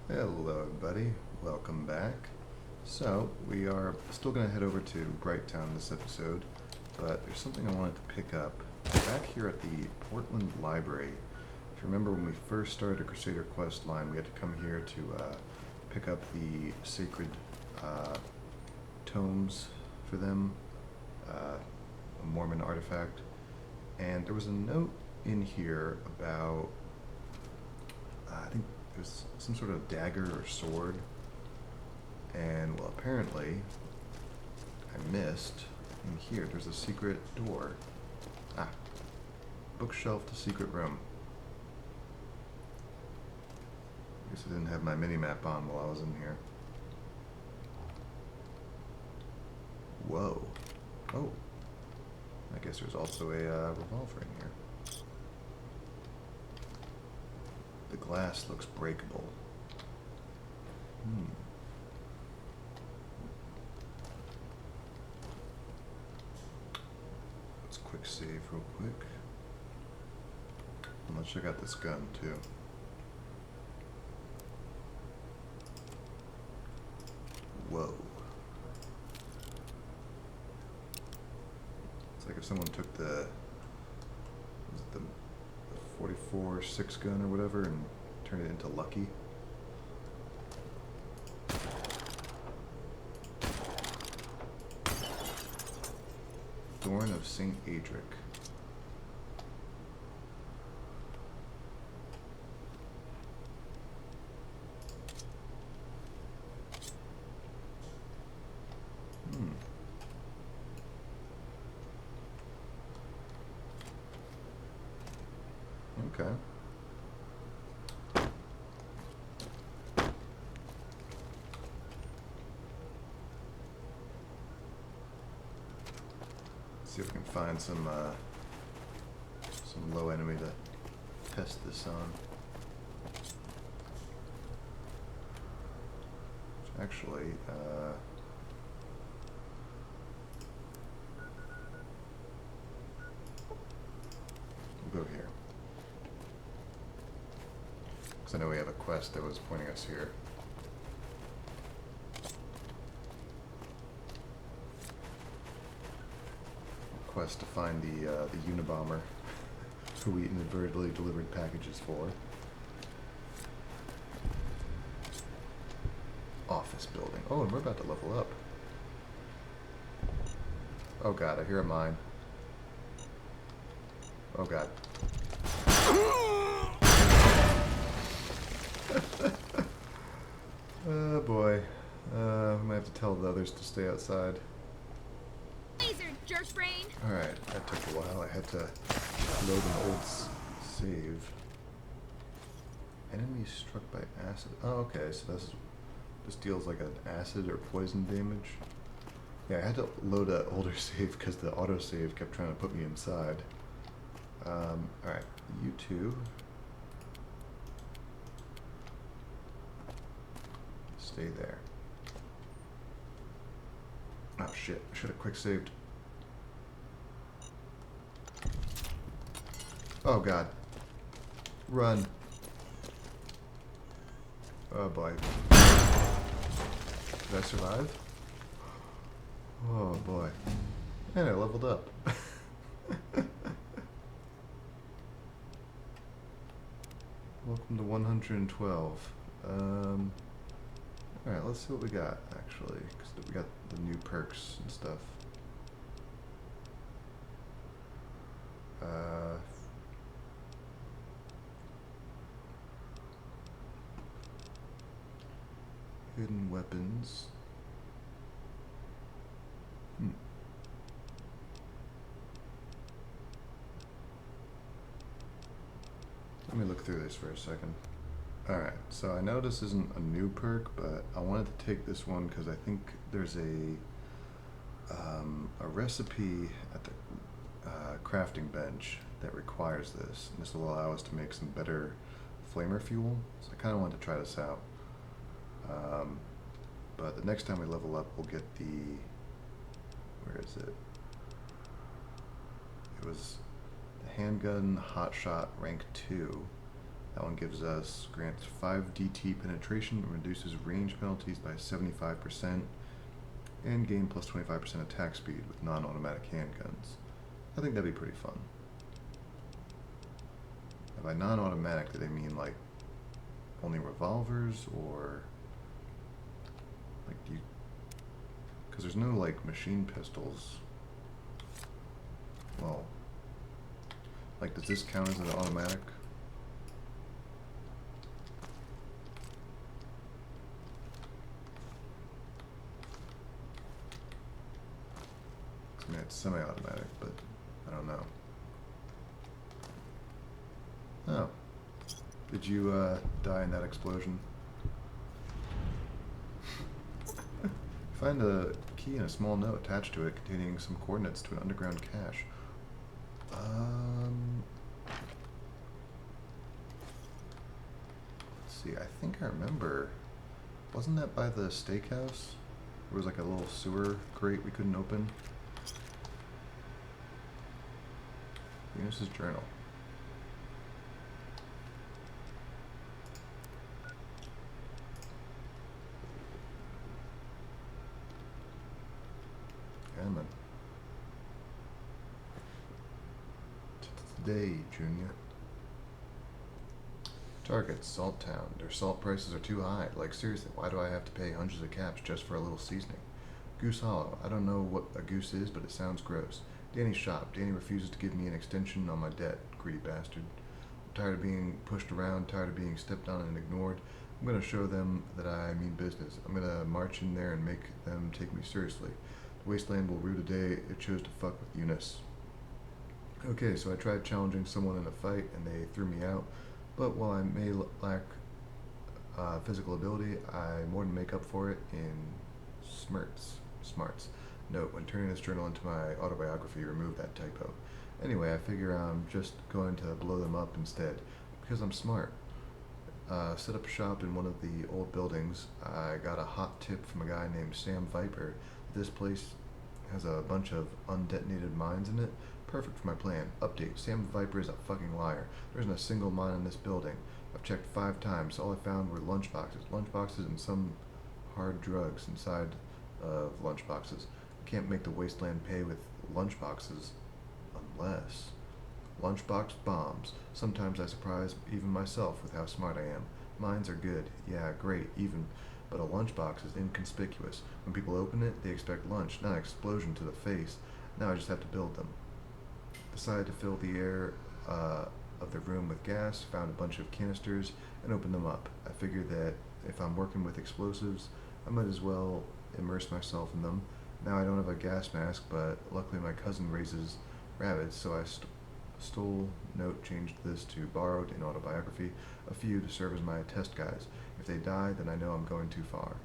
Hello everybody, welcome back. So, we are still going to head over to Brighttown this episode, but there's something I wanted to pick up. Back here at the Portland Library, if you remember when we first started a Crusader quest line, we had to come here to pick up the sacred tomes for them, a Mormon artifact, and there was a note in here about, I think it was some sort of dagger or sword. And, well, apparently, I missed in here. There's a secret door. Ah, bookshelf to secret room. I guess I didn't have my mini-map on while I was in here. Whoa. Oh. I guess there's also a revolver in here. The glass looks breakable. Let's quick save real quick. And let's check out this gun too. Whoa. It's like if someone took the 44 6 gun or whatever and turned it into Lucky. Thorn of St. Adric. Okay. See if we can find some low enemy to test this on. Actually, we'll go here. Because I know we have a quest that was pointing us here. A quest to find the Unabomber, who we inadvertently delivered packages for. Office building. Oh, and we're about to level up. Oh god, I hear a mine. Oh god. Oh boy. We might have to tell the others to stay outside. Laser, jerk brain! Alright, that took a while. I had to load an old save. Enemy struck by acid. Oh, okay, so this deals like an acid or poison damage. Yeah, I had to load an older save because the autosave kept trying to put me inside. Alright, you two. Stay there. Oh shit, I should have quick saved. Oh god. Run. Oh boy. Did I survive? Oh boy. And I leveled up. Welcome to 112. Alright, let's see what we got, actually. Because we got the new perks and stuff. Hidden weapons. Let me look through this for a second. Alright, so I know this isn't a new perk, but I wanted to take this one because I think there's a recipe at the crafting bench that requires this. And this will allow us to make some better flamer fuel, so I kind of wanted to try this out. But the next time we level up, we'll get the... Where is it? It was the handgun hotshot rank 2. That one gives us, grants 5 DT penetration, reduces range penalties by 75%, and gain plus 25% attack speed with non-automatic handguns. I think that'd be pretty fun. And by non-automatic, do they mean like only revolvers, or like do you? Because there's no like machine pistols. Well, like does this count as an automatic? I mean, it's semi-automatic, but I don't know. Oh. Did you die in that explosion? Find a key and a small note attached to it containing some coordinates to an underground cache. Let's see, I think I remember. Wasn't that by the steakhouse? There was like a little sewer grate we couldn't open. Eunice's journal. Gammon. Today, Junior. Target, Salt Town. Their salt prices are too high. Like, seriously, why do I have to pay hundreds of caps just for a little seasoning? Goose Hollow. I don't know what a goose is, but it sounds gross. Danny's shop. Danny refuses to give me an extension on my debt. Greedy bastard. I'm tired of being pushed around, tired of being stepped on and ignored. I'm gonna show them that I mean business. I'm gonna march in there and make them take me seriously. The wasteland will rue the day it chose to fuck with Eunice. Okay, so I tried challenging someone in a fight and they threw me out. But while I may lack physical ability, I more than make up for it in smarts. Note, when turning this journal into my autobiography, remove that typo. Anyway, I figure I'm just going to blow them up instead, because I'm smart. Set up shop in one of the old buildings. I got a hot tip from a guy named Sam Viper. This place has a bunch of undetonated mines in it. Perfect for my plan. Update. Sam Viper is a fucking liar. There isn't a single mine in this building. I've checked 5 times. All I found were lunchboxes. Lunchboxes and some hard drugs inside of lunchboxes. I can't make the wasteland pay with lunchboxes unless... Lunchbox bombs. Sometimes I surprise even myself with how smart I am. Mines are good. Yeah, great, even. But a lunchbox is inconspicuous. When people open it, they expect lunch, not an explosion to the face. Now I just have to build them. Decided to fill the air of the room with gas, found a bunch of canisters, and opened them up. I figured that if I'm working with explosives, I might as well immerse myself in them. Now I don't have a gas mask, but luckily my cousin raises rabbits, so I stole, note, changed this to borrowed in autobiography, a few to serve as my test guys. If they die, then I know I'm going too far.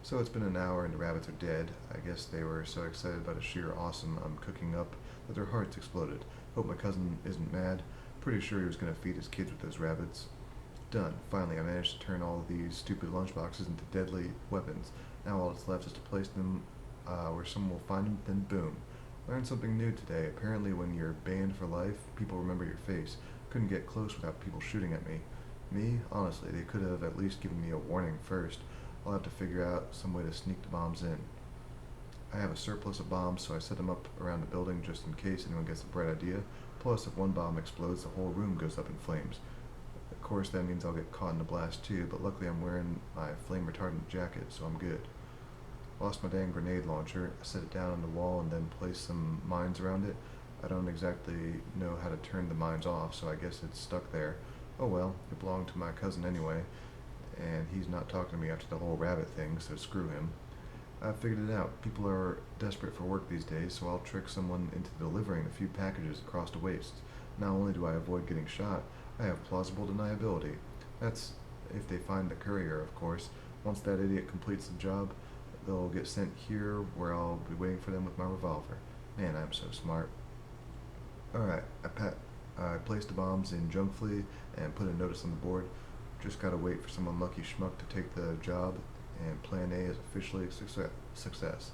So it's been an hour and the rabbits are dead. I guess they were so excited by the sheer awesome I'm cooking up that their hearts exploded. Hope my cousin isn't mad. Pretty sure he was going to feed his kids with those rabbits. Done. Finally, I managed to turn all of these stupid lunchboxes into deadly weapons. Now all that's left is to place them where someone will find them, then boom. Learned something new today. Apparently when you're banned for life, people remember your face. Couldn't get close without people shooting at me. Me? Honestly, they could have at least given me a warning first. I'll have to figure out some way to sneak the bombs in. I have a surplus of bombs, so I set them up around the building just in case anyone gets a bright idea. Plus, if one bomb explodes, the whole room goes up in flames. Of course, that means I'll get caught in the blast too, but luckily I'm wearing my flame retardant jacket, so I'm good. Lost my dang grenade launcher. I set it down on the wall and then placed some mines around it. I don't exactly know how to turn the mines off, so I guess it's stuck there. Oh well, it belonged to my cousin anyway, and he's not talking to me after the whole rabbit thing, so screw him. I figured it out. People are desperate for work these days, so I'll trick someone into delivering a few packages across the wastes. Not only do I avoid getting shot, I have plausible deniability. That's if they find the courier, of course. Once that idiot completes the job, they'll get sent here where I'll be waiting for them with my revolver. Man, I'm so smart. Alright, I placed the bombs in junk flee and put a notice on the board. Just gotta wait for some unlucky schmuck to take the job, and Plan A is officially a success.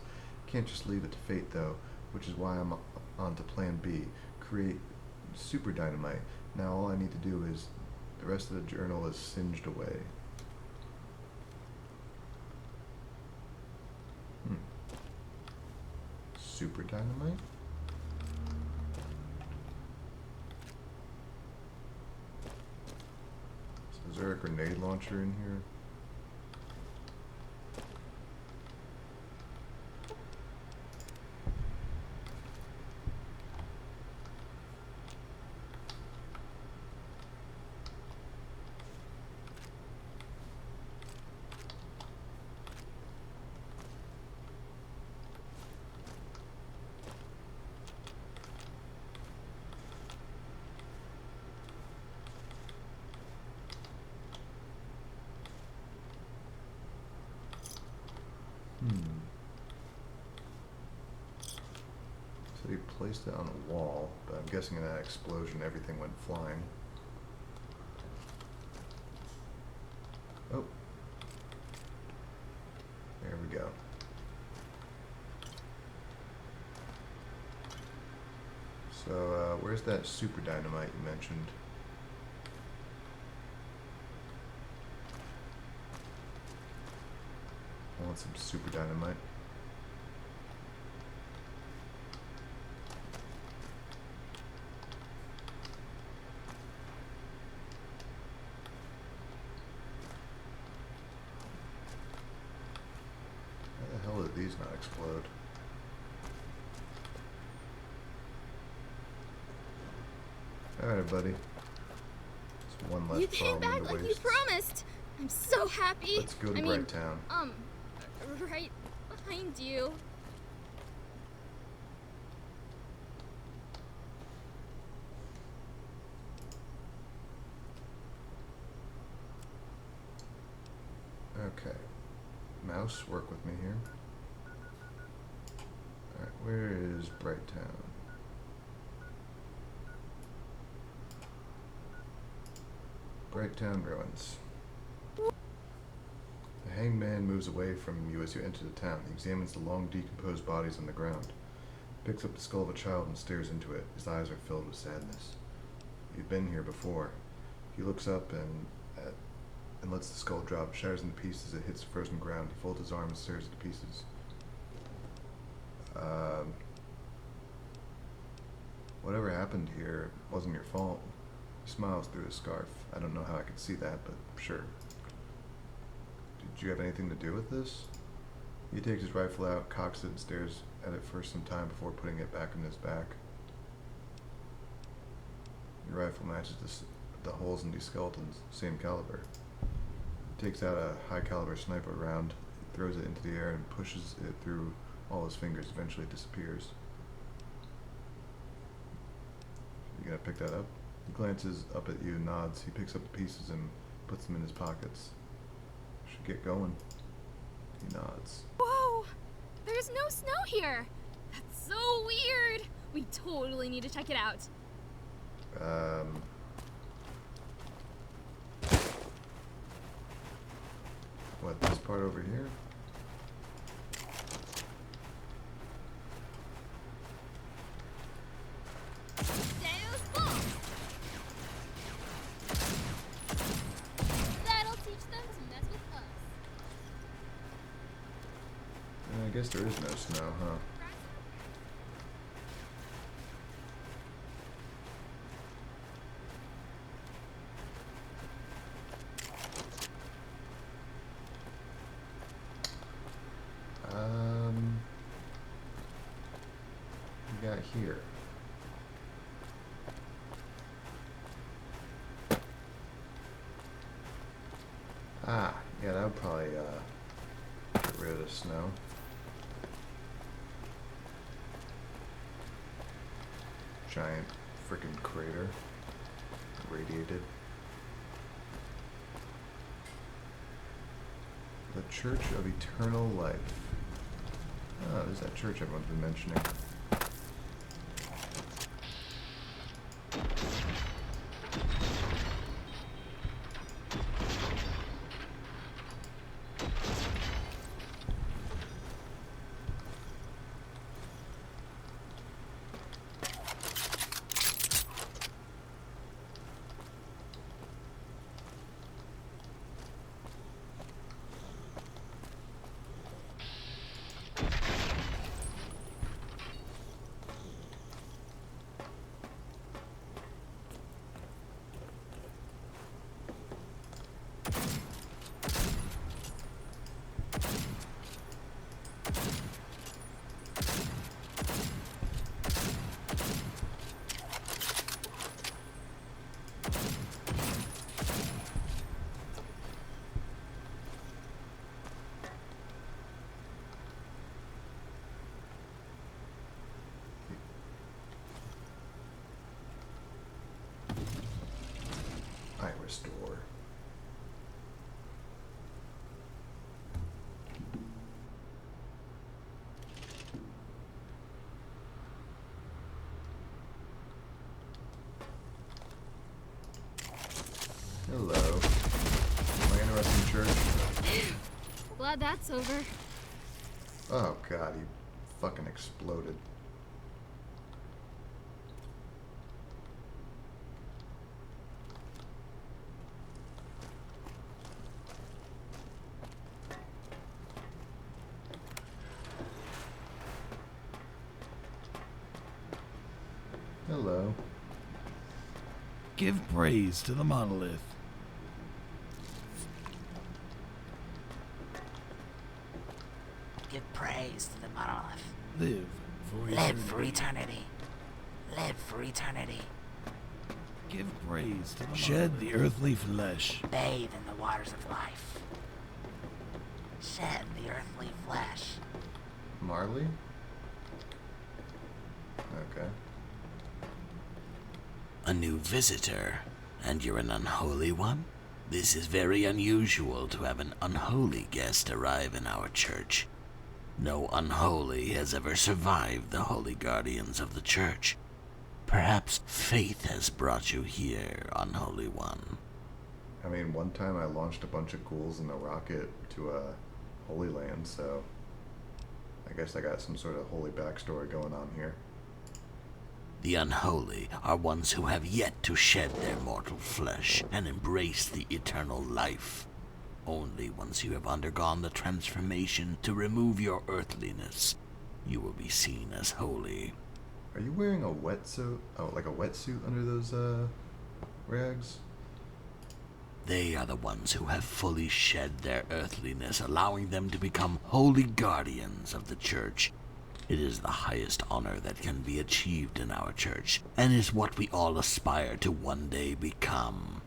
Can't just leave it to fate though, which is why I'm on to Plan B. Create super dynamite. Now all I need to do is The rest of the journal is singed away. Super dynamite? So is there a grenade launcher in here? So he placed it on a wall, but I'm guessing in that explosion everything went flying. Oh. There we go. So, where's that super dynamite you mentioned? I want some super dynamite. How the hell did these not explode? Alright, buddy. Just one less You came problem in back the like you wastes. promised. I'm so happy. Let's go to I mean, Bright Town. right behind you. Okay. Mouse, work with me here. Alright, where is Bright Town? Bright Town ruins. The hanged man moves away from you as you enter the town. He examines the long decomposed bodies on the ground. Picks up the skull of a child and stares into it. His eyes are filled with sadness. You've been here before. He looks up and lets the skull drop, shatters into pieces as it hits the frozen ground. He folds his arms and stares at the pieces. Whatever happened here wasn't your fault. He smiles through his scarf. I don't know how I could see that, but sure. Did you have anything to do with this? He takes his rifle out, cocks it, and stares at it for some time before putting it back in his back. Your rifle matches the holes in these skeletons, same caliber. He takes out a high-caliber sniper round, throws it into the air, and pushes it through all his fingers. Eventually it disappears. You gonna pick that up? He glances up at you and nods. He picks up the pieces and puts them in his pockets. Should get going. He nods. Whoa! There's no snow here. That's so weird. We totally need to check it out. What, this part over here? Deus Vult! That'll teach them to mess with us. I guess there is no snow, huh? We got here. Ah, yeah, that would probably get rid of the snow. Giant freaking crater, radiated. The Church of Eternal Life. Oh, there's that church everyone's been mentioning. store. Hello. Am I interrupting church? Glad that's over. Oh god, he fucking exploded. Hello. Give praise to the monolith. Give praise to the monolith. Live for Live eternity. for eternity. Live for eternity. Give praise to the Shed the earthly flesh. Bathe in the waters of life. Shed the earthly flesh. Marley? Okay. A new visitor, and you're an unholy one? This is very unusual to have an unholy guest arrive in our church. No unholy has ever survived the holy guardians of the church. Perhaps faith has brought you here, unholy one. I mean, one time I launched a bunch of ghouls in a rocket to a Holy Land, so I guess I got some sort of holy backstory going on here. The unholy are ones who have yet to shed their mortal flesh and embrace the eternal life. Only once you have undergone the transformation to remove your earthliness, you will be seen as holy. Are you wearing a wetsuit? Oh, like a wetsuit under those, rags? They are the ones who have fully shed their earthliness, allowing them to become holy guardians of the church. It is the highest honor that can be achieved in our church, and is what we all aspire to one day become.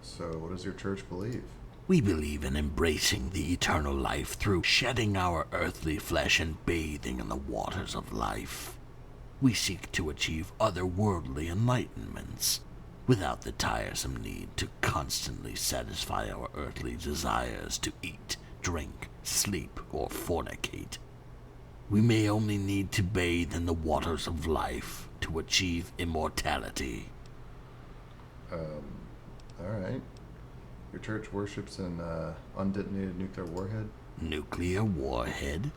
So, what does your church believe? We believe in embracing the eternal life through shedding our earthly flesh and bathing in the waters of life. We seek to achieve otherworldly enlightenments, without the tiresome need to constantly satisfy our earthly desires to eat, drink, sleep, or fornicate. We may only need to bathe in the waters of life to achieve immortality. Alright. Your church worships an, undetonated nuclear warhead? Nuclear warhead?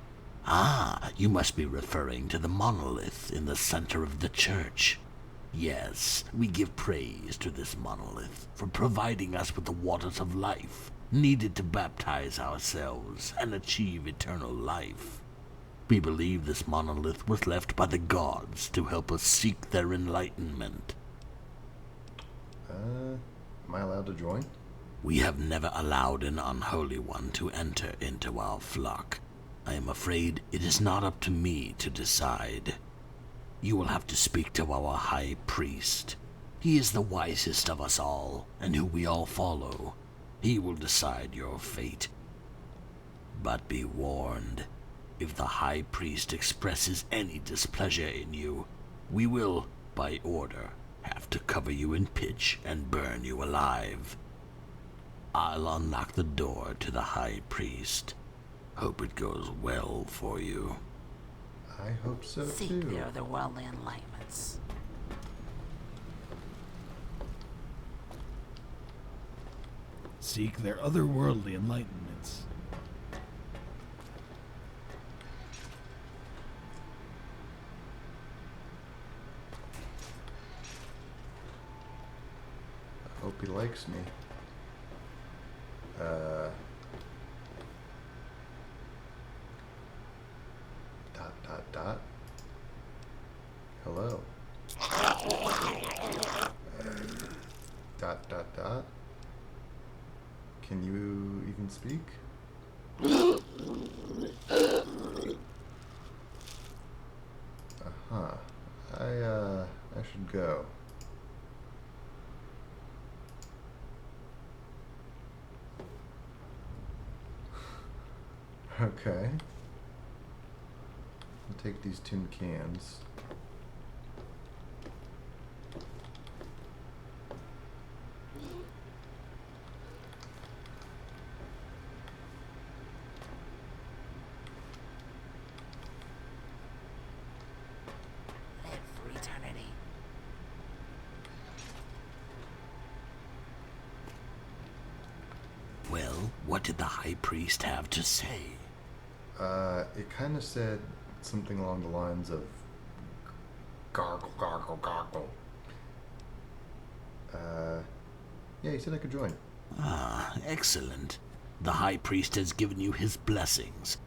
Ah, you must be referring to the monolith in the center of the church. Yes, we give praise to this monolith for providing us with the waters of life needed to baptize ourselves and achieve eternal life. We believe this monolith was left by the gods to help us seek their enlightenment. Am I allowed to join? We have never allowed an unholy one to enter into our flock. I am afraid it is not up to me to decide. You will have to speak to our high priest. He is the wisest of us all, and who we all follow. He will decide your fate. But be warned, if the high priest expresses any displeasure in you, we will, by order, have to cover you in pitch and burn you alive. I'll unlock the door to the high priest. Hope it goes well for you. I hope so, Seek too. the otherworldly enlightenments. Seek their otherworldly enlightenments. I hope he likes me. Dot. Hello. Dot. Can you even speak? Uh-huh. I should go. Okay. I'll take these tin cans. What did the high priest have to say? It kind of said something along the lines of gargle, gargle, gargle. Yeah, he said I could join. Ah, excellent. The high priest has given you his blessings,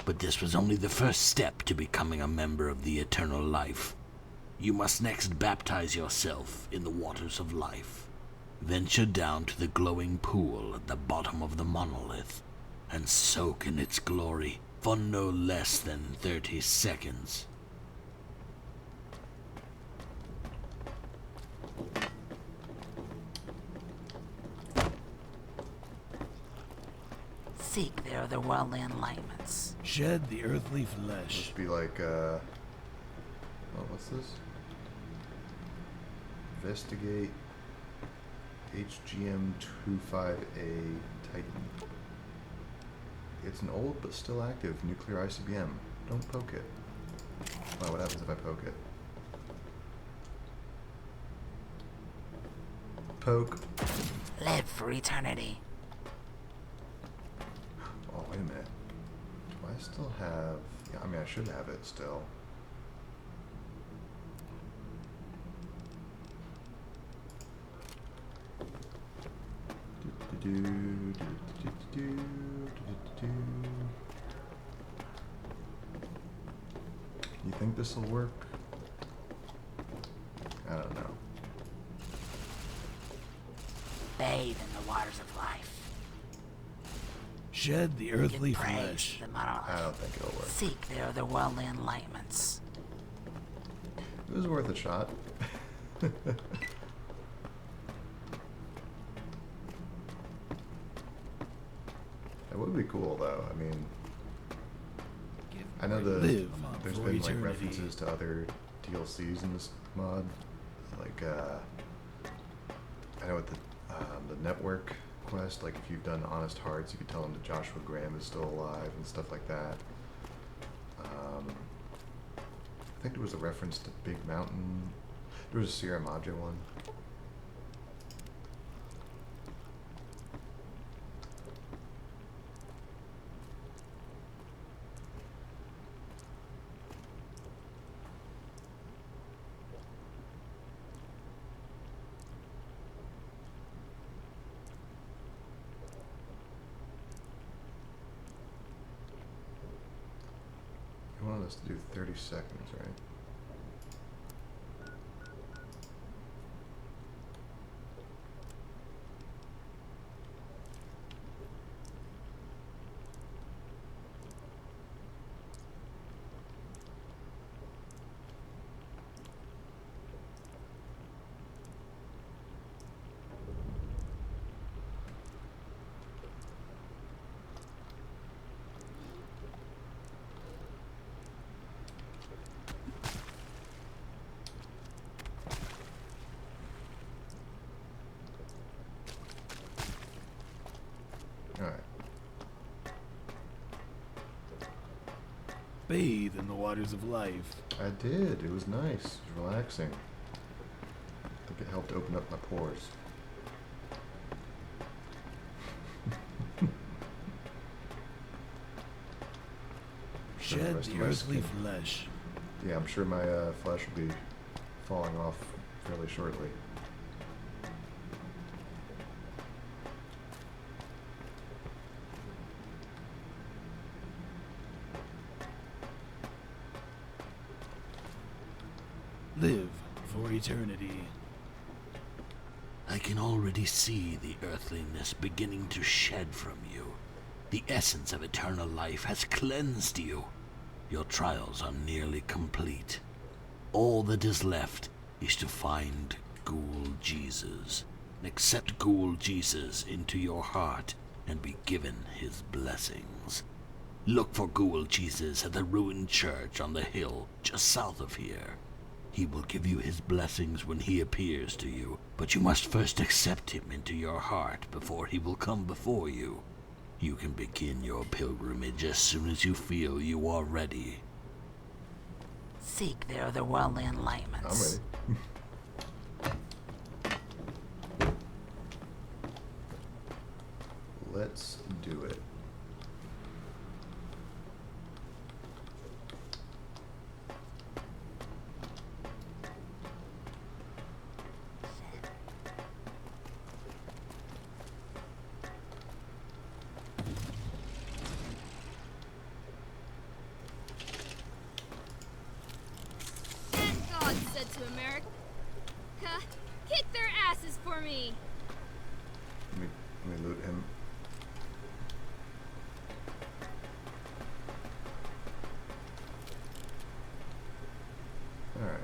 but this was only the first step to becoming a member of the eternal life. You must next baptize yourself in the waters of life. Venture down to the glowing pool at the bottom of the monolith and soak in its glory for no less than 30 seconds. Seek the otherworldly enlightenments. Shed the earthly flesh. Must be like, oh, what's this? Investigate HGM-25A Titan. It's an old but still active nuclear ICBM. Don't poke it. Wow, what happens if I poke it? Poke. Live for eternity. Oh, wait a minute. Do I still have... Yeah, I mean, I should have it still. You think this will work? I don't know. Bathe in the waters of life. Shed the earthly Give praise flesh. to the monolith. I don't think it'll work. Seek the otherworldly enlightenments. It was worth a shot. That would be cool, though. I mean, I know Live there's for been like eternity. references to other DLCs in this mod, like I know with the network quest, like if you've done Honest Hearts, you could tell them that Joshua Graham is still alive and stuff like that. I think there was a reference to Big Mountain. There was a Sierra Madre one. You wanted us to do 30 seconds, right? Alright. Bathe in the waters of life. I did. It was nice. It was relaxing. I think it helped open up my pores. Shed rest the of my earthly skin. flesh. Yeah, I'm sure my flesh will be falling off fairly shortly. Live for eternity. I can already see the earthliness beginning to shed from you. The essence of eternal life has cleansed you. Your trials are nearly complete. All that is left is to find Ghoul Jesus. Accept Ghoul Jesus into your heart and be given his blessings. Look for Ghoul Jesus at the ruined church on the hill just south of here. He will give you his blessings when he appears to you, but you must first accept him into your heart before he will come before you. You can begin your pilgrimage as soon as you feel you are ready. Seek the otherworldly I'm enlightenments. ready. let's do it. God said to America, kick their asses for me. Let me loot him. Alright.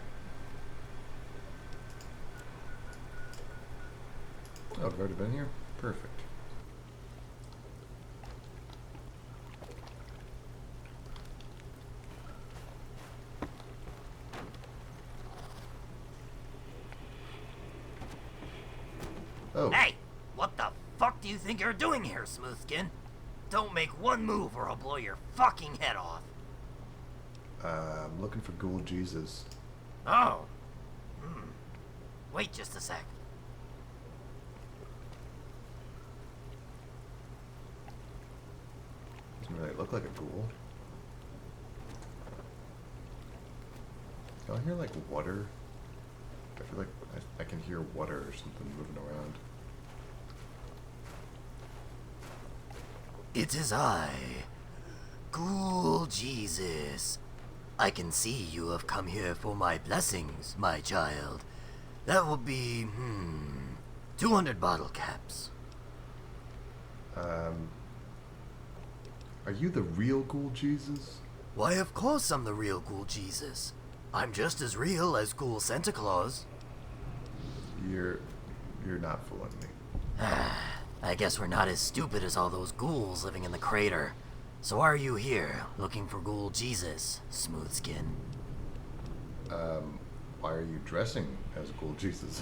Oh, I've already been here? Perfect. Oh. Hey! What the fuck do you think you're doing here, Smoothskin? Don't make one move or I'll blow your fucking head off. I'm looking for Ghoul Jesus. Oh. Wait just a sec. Doesn't really look like a ghoul. Do I hear like water? I feel like I can hear water or something moving around. It is I, Ghoul Jesus. I can see you have come here for my blessings, my child. That will be, 200 bottle caps. Are you the real Ghoul Jesus? Why, of course I'm the real Ghoul Jesus. I'm just as real as Ghoul Santa Claus. You're not fooling me. I guess we're not as stupid as all those ghouls living in the crater. So why are you here, looking for Ghoul Jesus, Smoothskin? Why are you dressing as Ghoul Jesus?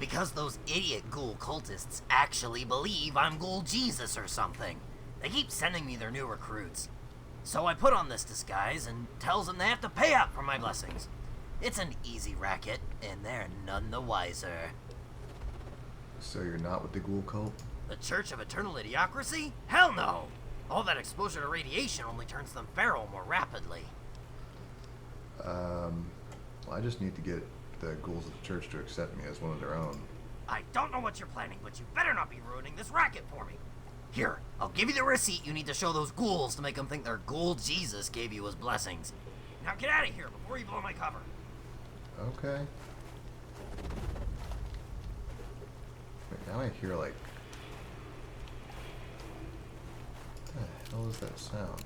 Because those idiot ghoul cultists actually believe I'm Ghoul Jesus or something. They keep sending me their new recruits. So I put on this disguise and tells them they have to pay up for my blessings. It's an easy racket, and they're none the wiser. So you're not with the Ghoul cult? The Church of Eternal Idiocracy? Hell no! All that exposure to radiation only turns them feral more rapidly. Well, I just need to get the ghouls of the church to accept me as one of their own. I don't know what you're planning, but you better not be ruining this racket for me. Here, I'll give you the receipt you need to show those ghouls to make them think their Ghoul Jesus gave you his blessings. Now get out of here before you blow my cover. Okay. Wait, now I hear like... What the hell is that sound?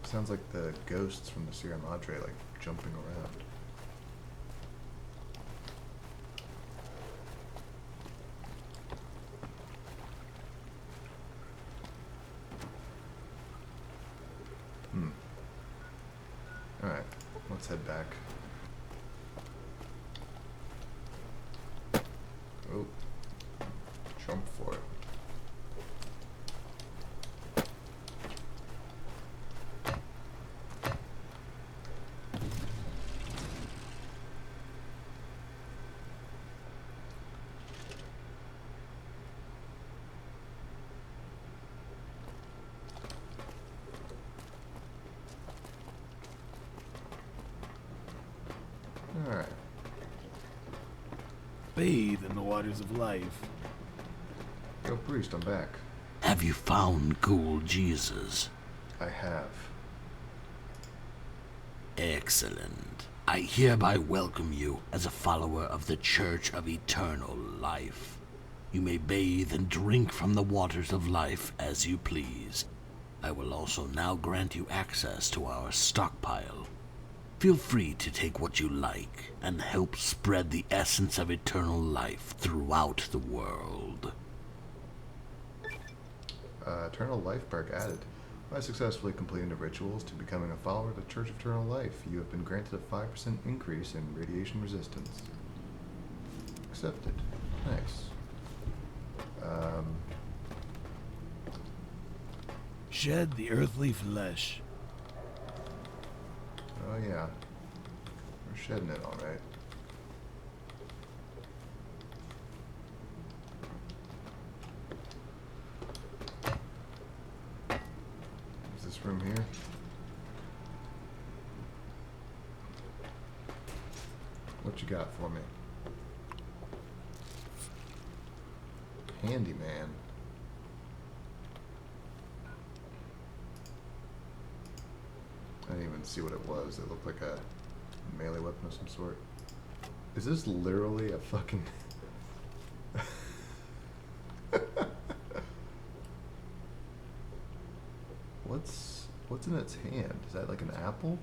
Sounds like the ghosts from the Sierra Madre, like, jumping around. Alright, let's head back. Oh. Jump for it. Alright. Bathe in the waters of life. Yo, priest, I'm back. Have you found Ghoul Jesus? I have. Excellent. I hereby welcome you as a follower of the Church of Eternal Life. You may bathe and drink from the waters of life as you please. I will also now grant you access to our stockpile. Feel free to take what you like and help spread the essence of eternal life throughout the world. Eternal Life perk added. By successfully completing the rituals to becoming a follower of the Church of Eternal Life, you have been granted a 5% increase in radiation resistance. Accepted. Nice. Shed the earthly flesh. Oh yeah. We're shedding it alright. this room here. What you got for me? Handyman. I didn't even see what it was. It looked like a melee weapon of some sort. Is this literally a fucking... What's in its hand? Is that like an apple?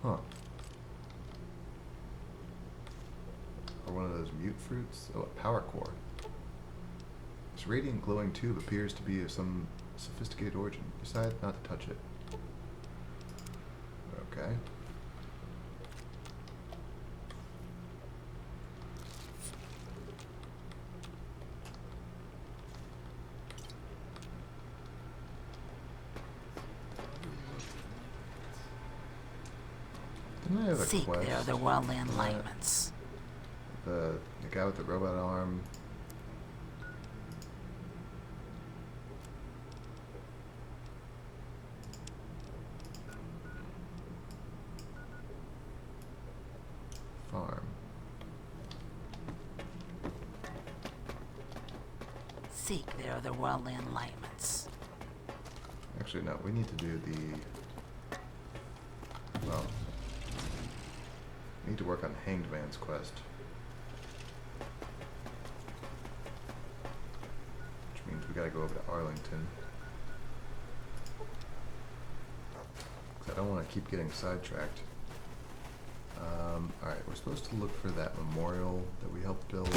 Huh. Or one of those mute fruits? Oh, a power core. This radiant glowing tube appears to be of some sophisticated origin. Decide not to touch it. Okay. Didn't I have a Seek quest? there the worldly enlightenments. The guy with the robot arm. Farm. Seek there the worldly enlightenments. Actually, no. We need to do the... Well... We need to work on Hanged Man's quest. Which means we gotta go over to Arlington. 'Cause I don't want to keep getting sidetracked. Alright, we're supposed to look for that memorial that we helped build.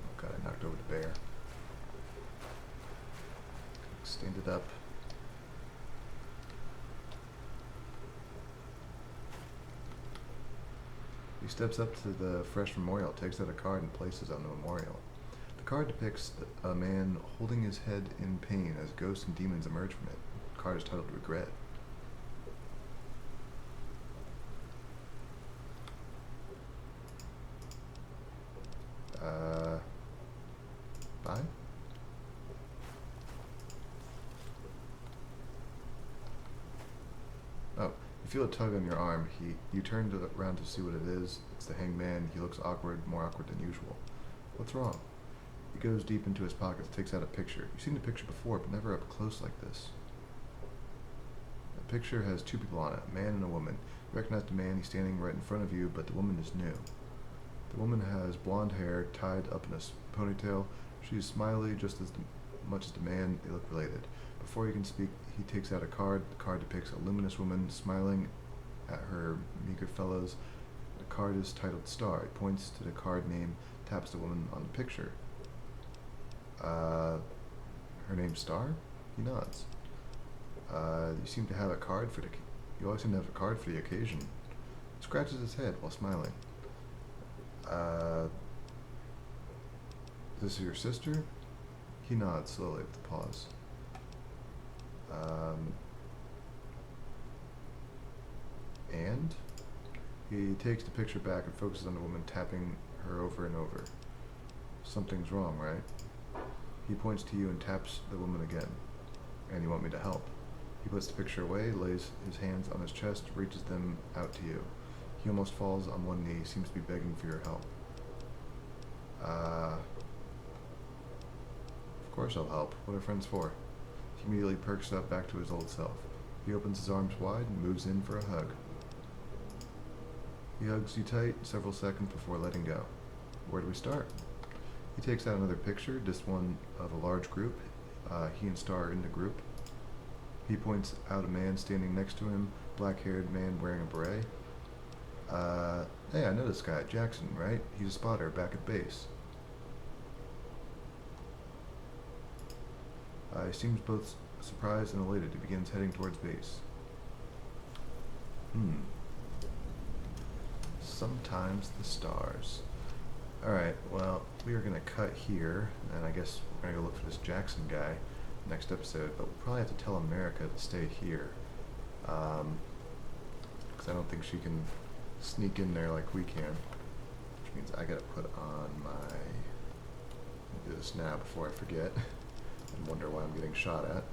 Oh god, I knocked over the bear. Stand it up. He steps up to the fresh memorial, takes out a card, and places on the memorial. The card depicts a man holding his head in pain as ghosts and demons emerge from it. The card is titled Regret. Bye? Oh. You feel a tug on your arm. You turn around to see what it is. It's the Hanged Man. He looks awkward, more awkward than usual. What's wrong? He goes deep into his pockets, takes out a picture. You've seen the picture before, but never up close like this. The picture has two people on it, a man and a woman. You recognize the man. He's standing right in front of you, but the woman is new. The woman has blonde hair tied up in a ponytail. She's smiley just as much as the man. They look related. Before he can speak, he takes out a card. The card depicts a luminous woman smiling at her meager fellows. The card is titled Star. He points to the card name, taps the woman on the picture. Her name's Star? He nods. You seem to have a card for you always seem to have a card for the occasion. He scratches his head while smiling. This is your sister? He nods slowly with a pause. And he takes the picture back and focuses on the woman, tapping her over and over. Something's wrong, right? He points to you and taps the woman again. And you want me to help. He puts the picture away, lays his hands on his chest, reaches them out to you. He almost falls on one knee, seems to be begging for your help. Of course I'll help. What are friends for? He immediately perks up back to his old self. He opens his arms wide and moves in for a hug. He hugs you tight several seconds before letting go. Where do we start? He takes out another picture, this one of a large group. He and Star are in the group. He points out a man standing next to him, black-haired man wearing a beret. Hey, I know this guy, Jackson, right? He's a spotter back at base. He seems both surprised and elated. He begins heading towards base. Sometimes the stars. Alright, well, we are going to cut here, and I guess we're going to go look for this Jackson guy next episode, but we'll probably have to tell America to stay here. Because I don't think she can sneak in there like we can. Which means I got to put on my... I'll do this now before I forget and wonder why I'm getting shot at.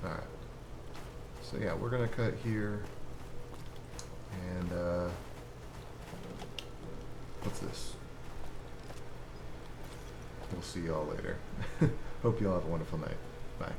Alright. So yeah, we're going to cut here. And, what's this? We'll see y'all later. Hope y'all have a wonderful night. Bye.